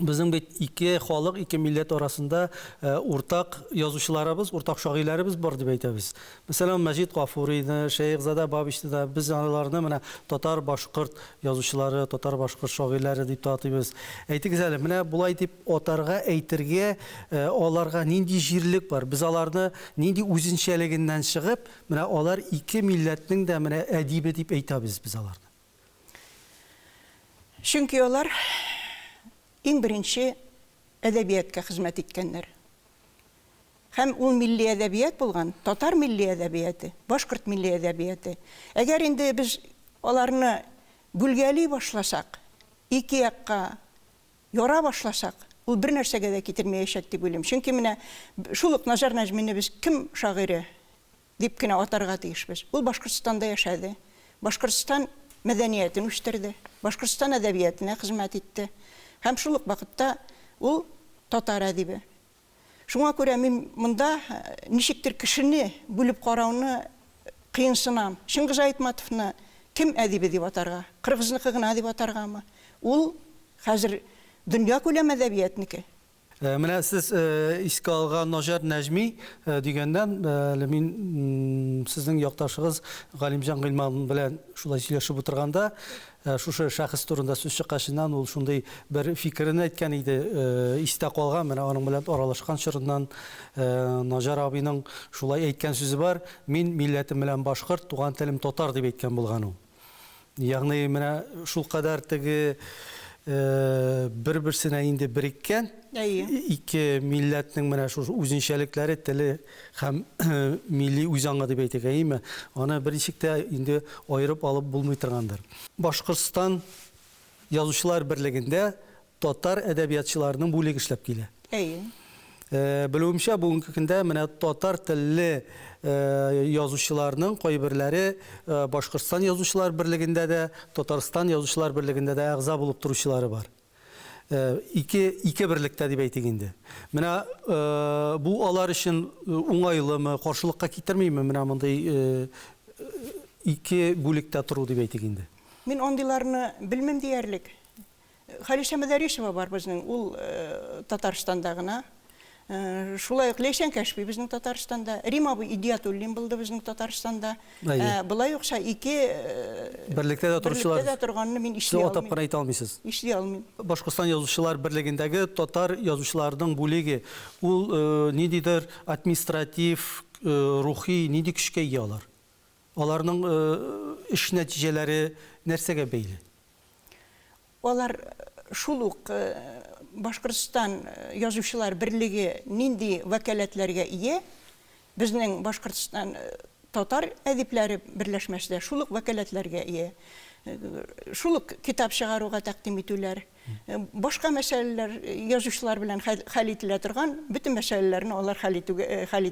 безнең бит ике халык, ике милләт арасында уртак язучыларыбыз, уртак шагыйрьләребез бар дип әйтәбез. Мәсәлән, Мәҗит Гафурийны, Шәйхзада Бабичны да без аларны менә татар башкорт язучылары, татар башкорт шагыйрьләре дип атыйбыз. Әйтегез әле, менә булай дип атарга, әйтергә аларга нинди җирлек бар? Без аларны нинди үзенчәлегеннән чыгып, менә алар ике милләтнең дә менә әдибе дип әйтәбез без аларны. Чөнки алар иң беренче әдәбиятка хезмәт иткәннәр. Һәм ул милли әдәбият булган, татар милли әдәбияты, башкорт милли әдәбияты. Әгәр инде без аларны бүлгәли башласак, ике якка яра башласак, ул бер нәрсәгә дә китермәячәк дип уйлыйм. Чөнки менә шул ук Назар Нәҗмине без кем шагыйре дип кенә атарга тиешбез. Ул Башкортстанда яшәде. Башкортстан мәдәниятен үстерде. Башкортстан әдәбиятына хезмәт итте. Һәм шул ук вакытта ул татар әдибе. Шуңа күрә мин монда ничектер кешене бүлеп карауны кыенсынам. Шыңгыз Айтматовны кем әдибе дип атарга? Кыргызныкы гына дип атаргамы? Ул хәзер дөнья күләм әдәбиятники. Менә сез искә алган Назар Нәҗми дигәндән мин сезнең якташыгыз Галимҗан Гыйльман белән шулай сөйләшеп утырганда шушы шәхес турында сүз чыккачыннан ул шундый бер фикерен әйткән иде, истә калган. Менә аның белән аралашкан чорыннан Назар абыйның шулай әйткән сүзе бар: "Мин милләтем белән башкорт, туган телем татар" дип әйткән булган ул. Ягъни менә шул кадәр теге bir-берсенә инде бериккән, ике милләтнең менә шул үзенчәлекләре, теле һәм милли үзаңы дип әйтик, әйеме? Аны берничек тә инде аерып алып булмый торгандыр. Башкортстан язучылар берлегендә татар әдәбиятчыларының бүлеге эшләп килә. Белүемчә, бүгенге көндә менә татар телле язучыларның кайберләре Башкортстан язучылар берлегендә дә, Татарстан язучылар берлегендә дә әгъза булып торучылары бар. Ике берлектә дип әйтик инде. Менә бу алар өчен уңайлымы, каршылыкка китермиме менә мондай ике бүлектә тору дип әйтик инде? Мин ондыйларны белмим диярлек. Халиша Мәдәришева бар безнең, ул Татарстанда гына. Шулай ук Ләйсән Кәшпи безнең Татарстанда, Рим абый Идиятуллин булды безнең Татарстанда. Булай юкса ике берлектә дә торучылар. Берлектә дә торганны мин ишли алмыйм. Атап кына әйтә алмыйсыз. Ишли алмыйм. Башкортстан язучылар берлегендәге татар язучыларның бүлеге, ул ниндидер административ, рухи нинди көчкә ия алар? Аларның эш нәтиҗәләре нәрсәгә бәйле? Алар шул ук Башкортстан язучылар берлеге нинди вәкаләтләргә ия, безнең Башкортстан татар әдипләре берләшмәсендә шул ук вәкаләтләргә ия. Шул ук китап чыгаруга тәкъдим итүләр, башка мәсьәләләр язучылар белән хәл ителә торган бөтен мәсьәләләрне алар хәл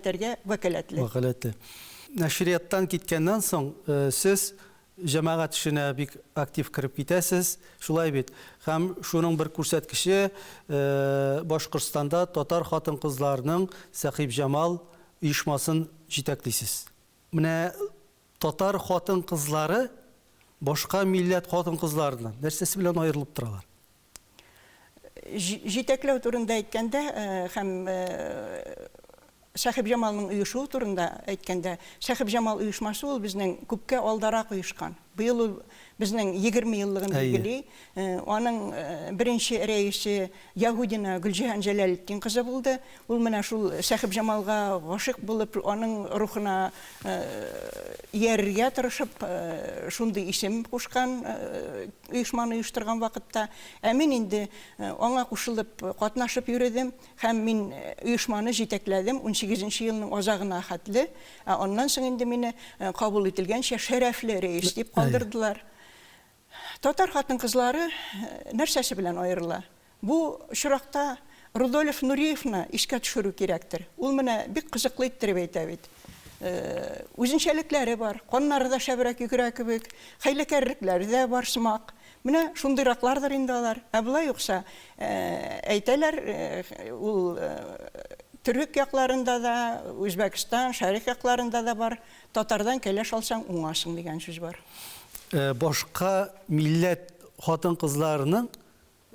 итәргә вәкаләтле. Вәкаләтле. Нәшрияттан киткәннән соң сез җәмәгать эшенә бик актив кирип китәсез, шулай бит. Һәм шуның бер күрсәткече Башкортстанда татар хатын-кызларының Сәхиб Җамал оешмасын җитәклисез. Менә татар хатын-кызлары башка милләт хатын-кызларыннан нәрсәсе белән аерылып торалар? Җитәкләү турында әйткәндә һәм Сәхиб Җамалның оешу турында әйткәндә, Сәхиб Җамал оешмасы ул безнең күпкә алдарак оешкан. Быел ул безнең 20 еллыгын билгели. Аның беренче рәисе Ягудина Гөлҗиһан Җәләлетдин кызы булды. Ул менә шул Сәхиб Җамалга гашык булып, аның рухына иярергә тырышып, шундый исем кушкан, оешманы оештырган вакытта. Мин инде аңа кушылып, катнашып йөрдем һәм мин оешманы җитәкләдем 18 елның азагына хәтле. Аннан соң инде мине кабул ителгәнчә шәрәфле рәис дип калдырдылар. Татар хатын-кызлары нәрсәсе белән аерыла? Бу чиракта Рудольф Нуриевны искә төшерү кирәктер. Ул менә бик кызыклы иттереп әйтә бит. Үзенчәлекләре бар, каннары да шәбрәк йөгерә кебек, хәйләкәрлекләре дә бар сымак. Менә шундыйраклардыр инде алар. Булай юкса, әйтәләр, ул Төрек якларында да, Үзбәкстан, Шәриф якларында да бар. Татардан кәләш алсаң уңасың дигән сүз бар. Башка милләт хатын-кызларының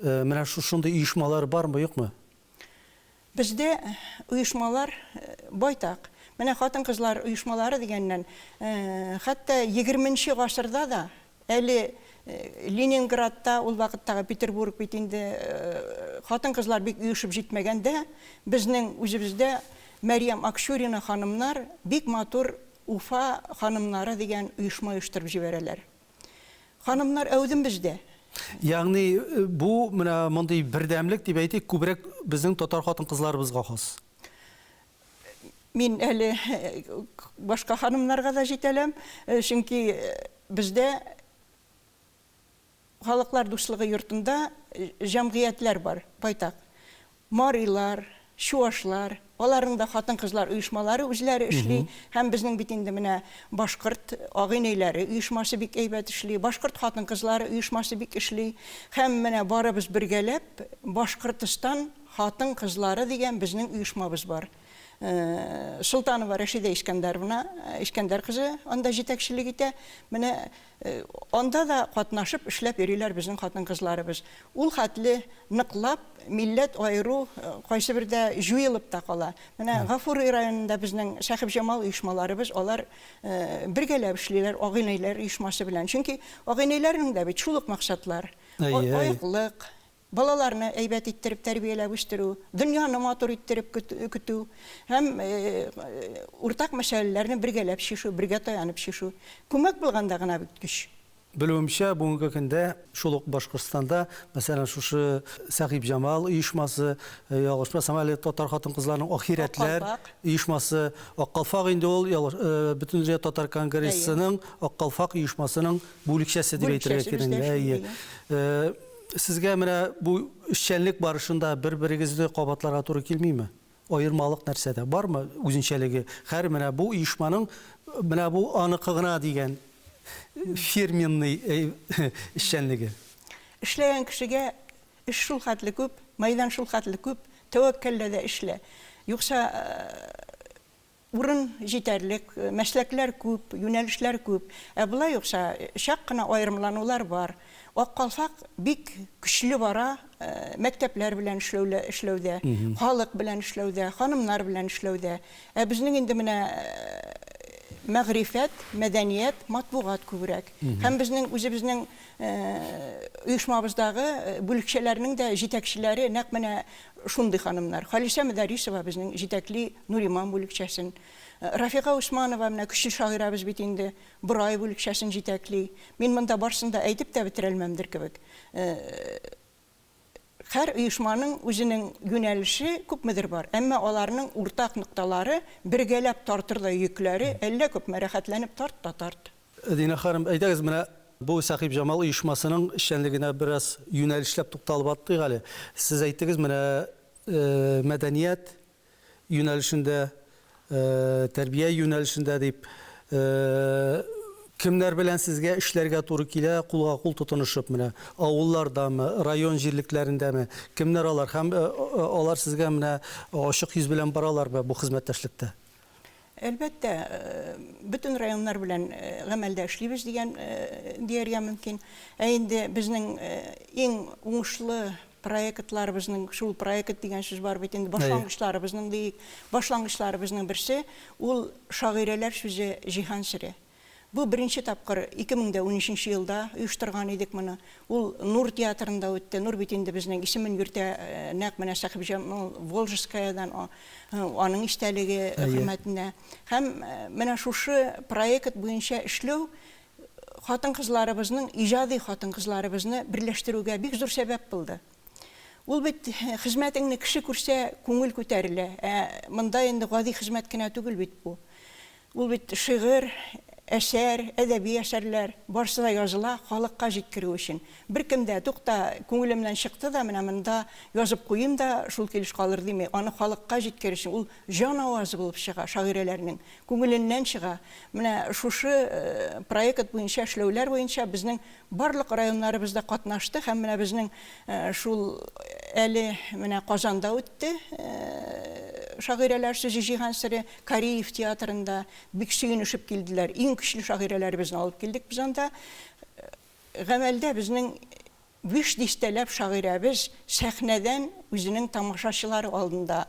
менә шушындый оешмалар бармы, юкмы? Бездә оешмалар байтак. Менә хатын-кызлар оешмалары дигәннән, хәтта 20нче гасырда да, әле Ленинградта, ул вакыттагы Петербург бит инде хатын-кызлар бик оешып җитмәгәндә, безнең үзебездә Мәрьям Акчурина ханымнар бик матур Уфа ханымнары дигән оешма оештырып җибәрәләр. Ханымнар әүдем бездә. Ягъни бу менә мондый бердәмлек дип әйтик, күбрәк безнең татар хатын-кызларыбызга хас. Мин әле башка ханымнарга да җитәләм, чөнки бездә халыклар дуслыгы йортында җәмгыятьләр бар, байтак. Марилар, Чуашлар, аларның да хатын-кызлар оешмалары үзләре эшли, һәм безнең бит инде менә башкорт агыйнәйләре оешмасы бик әйбәт эшли, башкорт хатын-кызлары оешмасы бик эшли, һәм менә барыбыз бергәләп Башкортстан хатын-кызлары дигән безнең оешмабыз бар. Султанова Рәшидә Искәндәр кызы анда җитәкчелек итә. Менә анда да катнашып эшләп йөриләр безнең хатын-кызларыбыз. Ул хәтле ныклап милләт айыру кайсы бердә җуелып та кала. Менә Гафури районында безнең Сәхиб Җамал оешмаларыбыз, алар бергәләп эшлиләр агыйнәйләр оешмасы белән. Чөнки агыйнәйләрнең дә бит шул ук максатлар. Аяклык, балаларны әйбәт иттереп тәрбияләп үстерү, дөньяны матур иттереп көтү һәм уртак мәсьәләләрне бергәләп чишү, бергә таянып чишү. Күмәк булганда гына бит көч. Білуімше, бүгінгі күнде шул ук Башқұртстанда, мәсәлән, шушы Сәхип Жамал оешмасы, ялгышмасам әле татар хатын-кызларның ахиретләр оешмасы, Аккалфак инде ул Бөтендөнья татар конгрессының Аккалфак оешмасының бүлекчәсе дип әйтергә кирәк. Сезгә менә бу эшчәнлек барышында бер-берегезне кабатларга туры килмиме? Аермалык нәрсәдә бармы үзенчәлеге? Һәр менә бу оешманың менә бу аныкы гына дигән фирменный эшчәнлеге. Эшләгән кешегә эш шул хәтле күп, майдан шул хәтле күп, тәвәккәллә дә эшлә. Юкса урын җитәрлек, мәсләкләр күп, юнәлешләр күп. Булай юкса шак кына аерымланулар бар. Аккалфак бик көчле бара, мәктәпләр белән эшләүдә, халык белән эшләүдә, ханымнар белән эшләүдә. Безнең инде менә мәгърифәт, мәдәният, матбугат күбрәк. Һәм безнең үзебезнең оешмабыздагы бүлекчәләрнең дә җитәкчеләре нәкъ менә шундый ханымнар. Халисә Мәдәрисова безнең җитәкли Нуриман бүлекчәсен. Рафига Усманова менә көчле шагыйрәбез бит инде Борай бүлекчәсен җитәкли. Мин монда барсында әйтеп тә бетерелмәмдер кебек. Һәр оешманың үзенең юнәлеше күпмедер бар. Әмма аларның уртак нокталары бергәләп тартырдай йөкләре әллә күпме рәхәтләнеп тарт. Дина ханым, әйтәгез менә бу Сәхип Жамал оешмасының эшчәнлегенә бераз юнәлешләп тукталып аттык әле. Сез әйттегез менә мәдәният юнәлешендә, тәрбия юнәлешендә дип кемнәр белән сезгә эшләргә туры килә, кулга кул тотынышып менә авыллардамы, район җирлекләрендәме, кемнәр алар һәм алар сезгә менә ачык йөз белән баралармы бу хезмәттәшлектә? Әлбәттә, бөтен районнар белән гамәлдә эшлибез дигән дияргә мөмкин. Инде безнең иң уңышлы проектларыбызның, шул проект дигән сүз бар бит инде, башлангычларыбызның берсе ул шагыйрәләр сүзе Җиһан Сере. Бу беренче тапкыр 2013 елда оештырган идек моны. Ул Нур театрында үтте. Нур бит инде безнең исемен йөртә, нәкъ менә Сәхип Жамал Волжскаядан аның истәлеге хөрмәтенә. Һәм менә шушы проект буенча эшләү хатын-кызларыбызның, иҗади хатын-кызларыбызны берләштерүгә бик зур сәбәп булды. Ул бит хезмәтеңне кеше күрсә, күңел күтәрелә. Монда инде гади хезмәт кенә түгел бит бу. Ул бит шигырь, әсәр, әдәби әсәрләр барсы да языла халыкка җиткерү өчен. Беркем дә тукта күңелемнән чыкты да менә монда язып куйым да шул килеш калыр димәй. Аны халыкка җиткерү өчен ул җан авазы булып чыга, шагыйрәләрнең күңеленнән чыга. Менә шушы проект буенча эшләүләр буенча безнең барлык районнарыбызда катнашты һәм менә безнең шул әле менә Казанда үтте. Шагыйрәләр сүзе Җиһан Сере Кариев театрында бик сөенешеп килделәр. Иң көчле шагыйрәләребезне алып килдек без анда. Гамәлдә безнең 5 дистәләп шагыйрәбез сәхнәдән үзенең тамашачылары алдында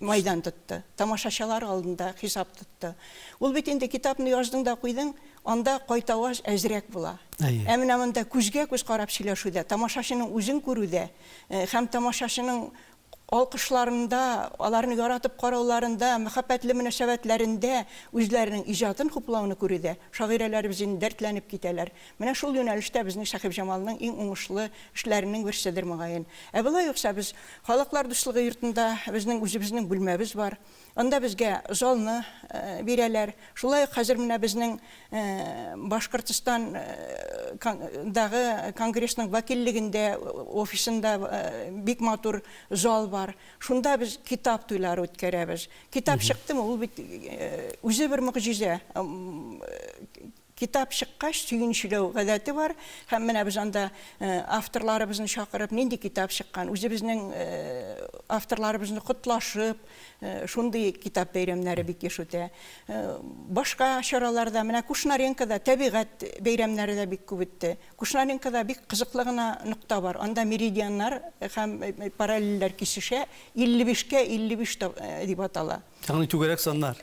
майдан тотты. Тамашачылар алдында хисап тотты. Ул бит инде китапны яздың да куйдың, анда кайтаваз әзрәк була. Менә монда күзгә күз карап сөйләшүдә, тамашачының үзен күрүдә һәм тамашачының алкышларында, аларны яратып карауларында, мәхәббәтле мөнәсәбәтләрендә үзләренең иҗатын хуплауны күрүдә шагыйрәләребез дәртләнеп китәләр. Менә шул юнәлештә безнең Сәхип Җамалның иң уңышлы эшләренең берседер мөгаен. Булай юкса без халыклар дуслыгы йортында безнең үзебезнең бүлмәбез бар. Анда безгә залны бирәләр. Шулай хәзер менә безнең Башкортостандагы конгрессның вәкиллегендә офисында бик матур зал бар. Шунда без китап туйлары үткәрәбез. Китап чыктымы, ул бит үзе бер мөгъҗиза. Китап чыккач сөенчеләү гадәте бар. Һәм менә без анда авторларыбызны чакырып, нинди китап чыккан, үзебезнең авторларыбызны котлашып, шундый китап бәйрәмнәре бик еш үтә. Башка чараларда, менә Кушнаренкада табигать бәйрәмнәре дә бик күп үтте. Кушнаренкада бик кызыклы гына нокта бар. Анда меридианнар һәм параллельләр кисешә, 55-кә 55 дип атала. Ягъни түгәрәк саннар.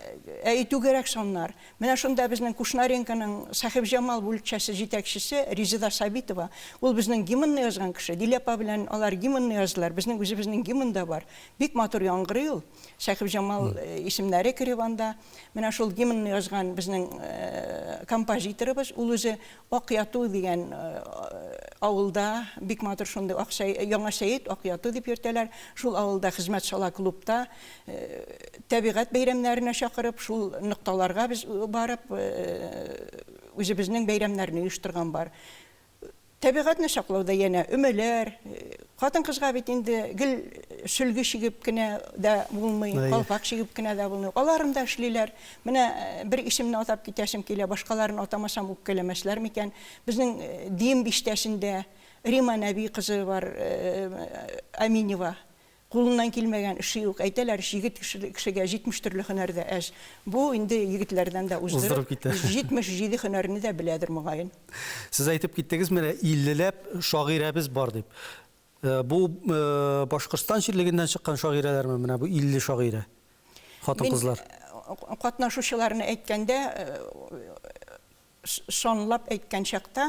Түгәрәк саннар. Менә шунда безнең Кушнаренканың Сәхип Җамал бүлекчәсе җитәкчесе Резида Сабитова. Ул безнең гимнны язган кеше. Диләпа белән алар гимнны яздылар. Безнең үзебезнең гимн да бар. Бик матур яңгырый ул. Сәхип Җамал исемнәре кереп анда. Менә шул гимнны язган безнең композиторыбыз, ул үзе Акъяту дигән авылда, бик матур шундай Яңа Сәет Акъяту дип йөртәләр. Шул авылда хезмәт сала клубта табигать бәйрәмнәренә чакырып, шул нокталарга без барып, үзебезнең бәйрәмнәрне оештырган бар. Табигатьне саклауда яна өмәләр, хатын-кызга бит инде гел сөлге чигеп кенә дә булмый, калфак чигеп кенә дә булмый. Аларны да эшлиләр. Менә бер исемне атап китәсем килә, башкаларын атамасам үпкәләмәсләр микән? Безнең Дим биштәсендә Рима Нәби кызы бар, Аминева. Кулыннан килмәгән эше юк. Әйтәләр, җигет кешегә 70 төрле һөнәрдә әз. Бу инде егетләрдән дә уздырып 77 һөнәрне дә беләдер мөгаен. Сез әйтеп киттегез, менә 50ләп шагыйрәбез бар дип. Бу Башкортстан җирлегеннән чыккан шагыйрәләрме? Менә бу 50 шагыйрә. Хатын-кызлар. Катнашучыларны әйткәндә, сонлап әйткән чакта,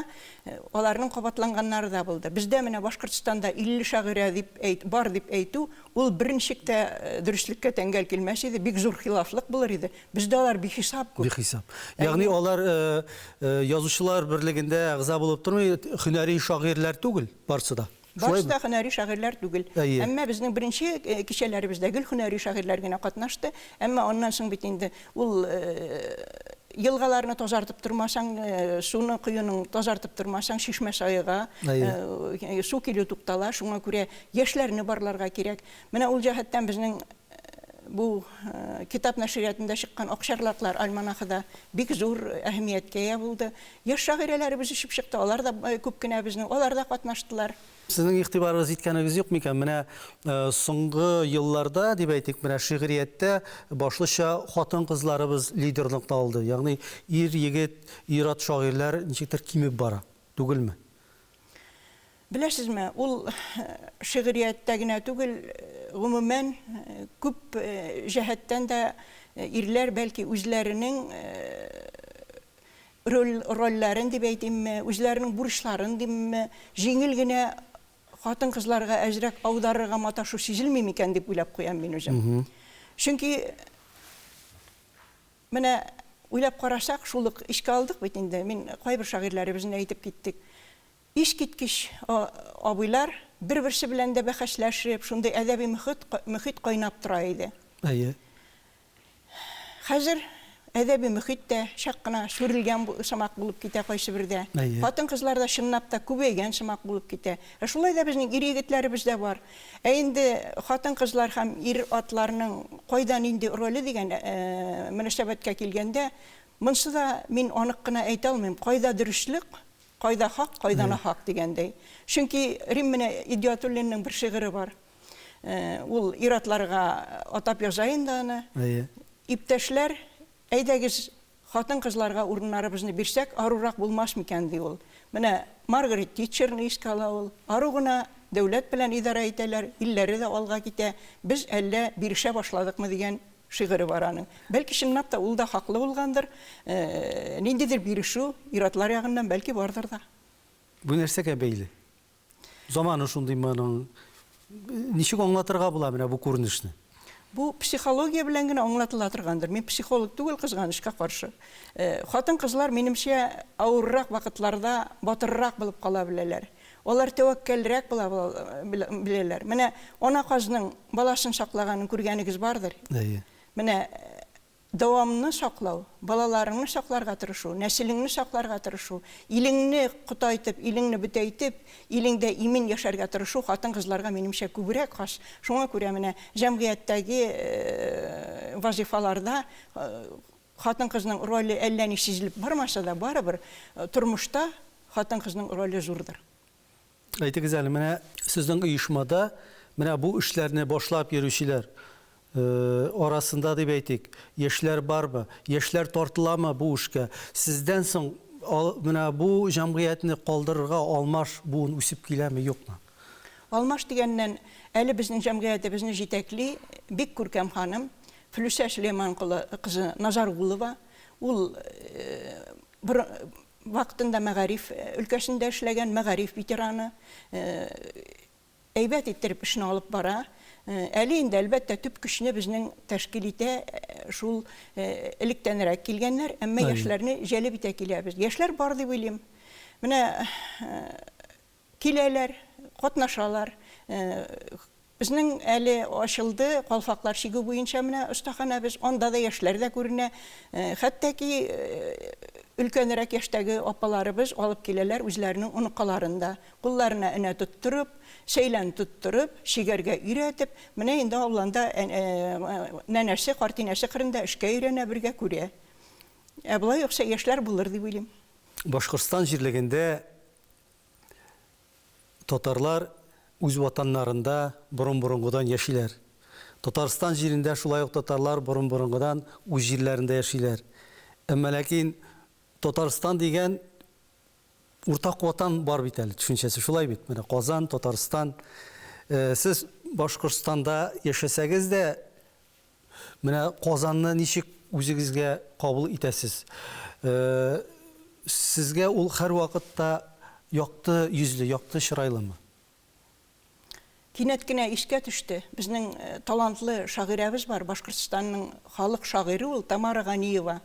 аларның кабатланганнары да булды. Бездә менә Башкортстанда 50 шагыйрә дип бар дип әйтү, ул беренчектә дөреслеккә тәңгәл килмәс иде, бик зур хилафлык булыр иде. Бездә алар бихисап күп. Бихисап. Ягъни алар язучылар берлегендә әгъза булып тормый, һөнәри шагыйрьләр түгел, барысы да. Барысы да һөнәри шагыйрьләр түгел. Әмма безнең беренче кичәләребездә гел һөнәри шагыйрьләр генә катнашты. Әмма аннан соң бит инде ул елгаларны тазартып тормасаң, суны куюның тазартып тормасаң, шишмә сайыга, су килү туктала, шуңа күрә яшьләрне барларга кирәк. Менә ул җәһәттән безнең бу китап нәшриятында чыккан Акчарлаклар альманахы бик зур әһәмияткә ия булды. Яшь шагыйрәләребез ишеп чыкты, алар да күп кенә безнең, алар да катнаштылар. Сезнең игътибарыгыз иткәнегез юк микән? Менә соңгы елларда, дип әйтик, менә шигърияттә башлыча хатын-кызларыбыз лидерлыкны алды. Ягъни ир-егет, ир-ат шагыйрьләр ничектер кимеп бара, түгелме? Беләсезме, ул шигърияттә генә түгел, гомумән күп җәһәттән дә ирләр бәлки үзләренең рольләрен дип әйтимме, үзләренең бурычларын димме, җиңел генә хатын-кызларга әзрәк аударырга маташу сизелми микән дип уйлап куям мин үзем. Чөнки менә уйлап карасак, шулык ишкә алдык бит инде. Мин кайбер шагыйрьләребезне әйтеп киттек. Искиткеч абыйлар бер-берсе белән дә бәхәсләшеп, шундый әдәби мөхит кайнап тора иде. Хәзер әдәби мөхит тә чак кына сүрелгән сымак булып китә кайсы бердә. Хатын-кызлар да чынлап та күбәйгән сымак булып китә. Шулай да безнең ир-егетләребез дә бар. Инде хатын-кызлар һәм ир-атларның кайдан инде роле дигән мөнәсәбәткә килгәндә, монсы да мин анык кына әйтә алмыйм. Кайда дөрестлек, кайда хак, кайда нахак дигәндәй. Чөнки Рим менә Идиатуллинның бер шигыре бар. Ул ир-атларга атап яза инде аны. Иптәшләр, әйдәгез хатын-кызларга урыннарыбызны бирсәк, арурак булмас микән ди ул. Менә Маргарет Титчерны искә ала ул. Ару гына дәүләт белән идара итәләр, илләре дә алга китә. Без әллә бирешә башладыкмы дигән шигыре бар аның. Бәлки чынлап та ул да хаклы булгандыр. Ниндидер бирешү ир-атлар ягыннан бәлки бардыр да. Бу нәрсәгә бәйле? Заманы шундый моның ничек аңлатырга була менә бу күренешне? Бу психология белән генә аңлатыла торгандыр. Мин психолог түгел, кызганычка каршы. Хатын-кызлар минемчә авыррак вакытларда батыррак булып кала беләләр. Алар тәвәккәлрәк була беләләр. Менә ана казның баласын саклаганын күргәнегез бардыр. Менә дәвамны саклау, балаларыңны сакларга тырышу, нәселеңне сакларга тырышу, илеңне кутайтып, илеңне битәйтеп, илеңдә имин яшәргә тырышу хатын-кызларга минемчә күбрәк хас. Шуңа күрә менә җәмгыятьтәге вазифаларда хатын-кызның роле әллә ни сизелеп бармаса да, барыбер тормышта хатын-кызның роле зурдыр. Әйтегез әле, менә сезнең оешмада менә бу эшләрне башлап йөрүчеләр арасында дип әйтик, яшьләр бармы? Яшьләр тартыламы бу эшкә? Сездән соң менә бу җәмгыятьне калдырырга Алмаш буын үсеп киләме, юкмы? Алмаш дигәннән әле безнең җәмгыятебезне җитәкли бик күркәм ханым Флүсә Сөләйман кызы Назаргулова. Ул бер вакытында мәгариф өлкәсендә эшләгән мәгариф ветераны, әйбәт иттереп эшне алып бара. Әле инде әлбәттә төп көчне безнең тәшкил итә шул электәнрәк килгәннәр, әмма яшьләрне җәлеп итә киләбез. Яшьләр бар дип уйлыйм. Менә киләләр, катнашалар. Безнең әле ачылды калфаклар чигү буенча менә остаханабыз, анда да яшьләр дә күренә. Хәтта ки өлкәнрәк яшьтәге апаларыбыз алып киләләр үзләренең уныкаларында. Кулларына энә тоттырып, шәйлән тоттырып, шигәргә өйрәтеп, менә инде авылында нәнәсе, картинәсе кырында эшкә өйрәнә бергә күрә. Болай юкса яшьләр булыр дип уйлыйм. Башкортстан җирлегендә татарлар үз ватаннарында борын-борынгыдан яшиләр. Татарстан җирендә шулай ук татарлар борын-борынгыдан үз җирләрендә яшиләр. Әмма ләкин Татарстан дигән уртак ватан бар бит әле, төшенчәсе шулай бит. Менә Казан, Татарстан. Сез Башкортстанда яшәсәгез дә, менә Казанны ничек үзегезгә кабул итәсез? Сезгә ул һәр вакытта якты йөзле, якты чырайлымы? Кинәт кенә искә төште. Безнең талантлы шагыйрәбез бар, Башкортстанның халык шагыйре ул Тамара Ганиева.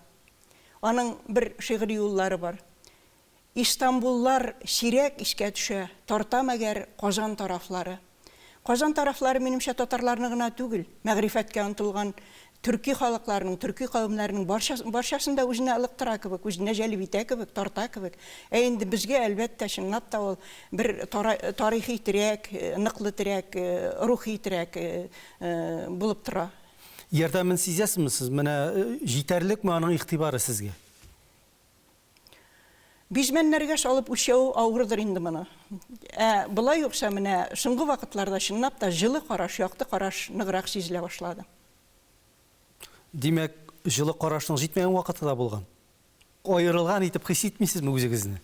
Аның бер шигъри юллары бар. Истанбуллар сирәк искә төшә, тартам әгәр Казан тарафлары. Казан тарафлары минемчә татарларны гына түгел, мәгърифәткә омтылган төрки халыкларның, төрки кавемнәренең барчасында үзенә ылыктыра кебек, үзенә җәлеп итә кебек, тарта кебек. Инде безгә әлбәттә чынлап та ул бер тарихи терәк, ныклы терәк, рухи терәк булып тора. Ярдәмен сизәсезме сез? Менә җитәрлекме аның игътибары сезгә? Бизмәннәргә салып үлчәү авырдыр инде моны. Болай юкса менә соңгы вакытларда чынлап та җылы караш, якты караш ныграк сизелә башлады. Димәк, җылы карашның җитмәгән вакыты да булган. Аерылган итеп хис итмисезме үзегезне?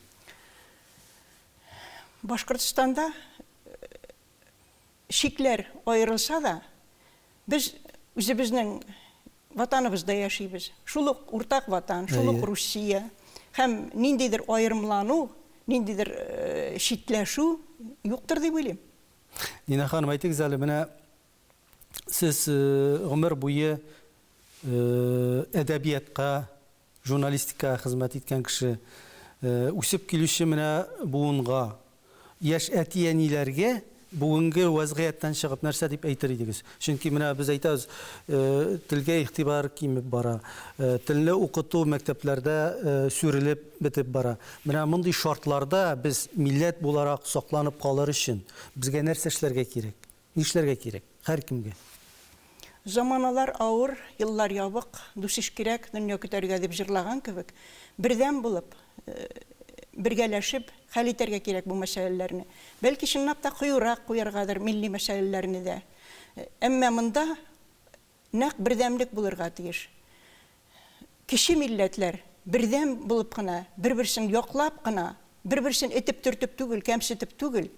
Башкортстанда шикләр аерылса да, без үзебезнең ватаныбызда яшибез. Шул ук уртак ватан, шул ук Русия. Һәм ниндидер аерымлану, ниндидер шикләшү юктыр дип уйлыйм. Нина ханым, әйтегез әле, менә сез гомер буе әдәбиятка, журналистикага хезмәт иткән кеше, үсеп килүче менә буынга, яшь әти-әниләргә бүгенге вазгыятьтән чыгып нәрсә дип әйтер идегез? Чөнки менә без әйтәбез, телгә игътибар кимеп бара, телне укыту мәктәпләрдә сүрелеп бетеп бара. Менә мондый шартларда без милләт буларак сакланып калыр өчен безгә нәрсә эшләргә кирәк? Нишләргә кирәк? Һәр кемгә. Заманалар авыр, еллар ябык, дусиш кирәк, дөнья көтәргә дип җырлаган кебек, бердәм булып, бергәләшеп хәл итәргә кирәк бу мәсьәләләрне. Бәлки чынлап та куюрак куяргадыр милли мәсьәләләрне дә. Әмма монда нәкъ бердәмлек булырга тиеш. Кеше милләтләр бердәм булып кына, бер-берсен яклап кына, бер-берсен этеп төртеп түгел, кәмсетеп түгел,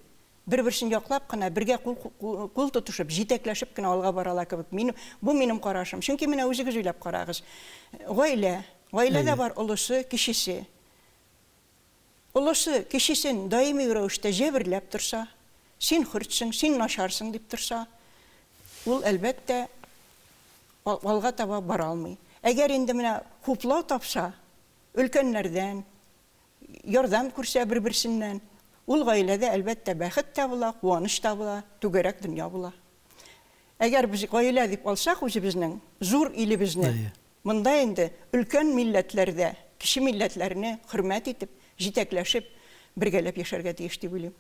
бер-берсен яклап кына, бергә кул тотышып, җитәкләшеп кына алга баралар кебек. Бу минем карашым. Чөнки менә үзегез уйлап карагыз. Гаиләдә бар олысы, кишесе. Олысы кешесен даими рәвештә җәберләп торса, син хөртсең, син начарсың дип торса, ул әлбәттә алга таба бара алмый. Әгәр инде менә хуплау тапса, өлкәннәрдән ярдәм күрсә бер-берсеннән, ул гаиләдә әлбәттә бәхет тә була, куаныч та була, түгәрәк дөнья була. Әгәр без гаилә дип алсак үзебезнең зур илебезне, монда инде өлкән милләтләрдә кеше милләтләрне хөрмәт итеп, җитәкләшеп, бергәләп яшәргә тиеш дип уйлыйм.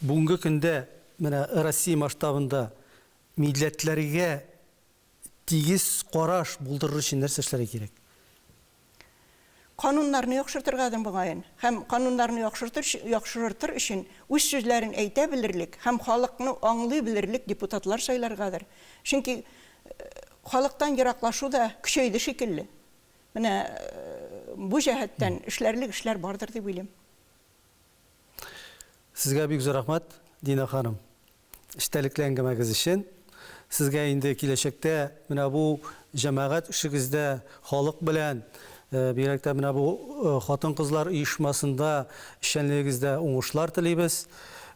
Бүгенге көндә менә Россия масштабында милләтләргә тигез караш булдырыр өчен нәрсә эшләргә кирәк? Кануннарны яхшыртырга бугайын, һәм кануннарны яхшыртыр өчен үз сүзләрен әйтә белерлек, һәм халыкны аңлый белерлек депутатлар сайларгадыр. Чөнки халыктан ераклашу да көчәйде шикелле. Менә бу җәһәттән эшләрлек эшләр бардыр дип уйлыйм. Сезгә бик зур рәхмәт, Дина ханым. Эштәлекле әңгәмәгез өчен. Сезгә инде киләчәктә менә бу җәмәгать эшегездә халык белән, бигрәк тә менә бу хатын-кызлар оешмасында эшчәнлегегездә уңышлар телибез.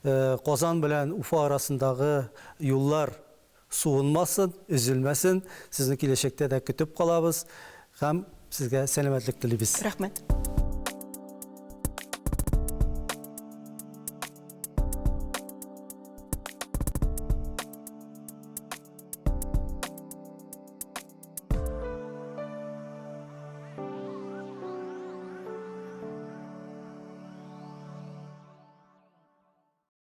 Казан белән Уфа арасындагы юллар суынмасын, üzülмәсен. Сезне киләчәктә дә көтеп калабыз һәм сезгә сәламәтлек телибез. Рәхмәт.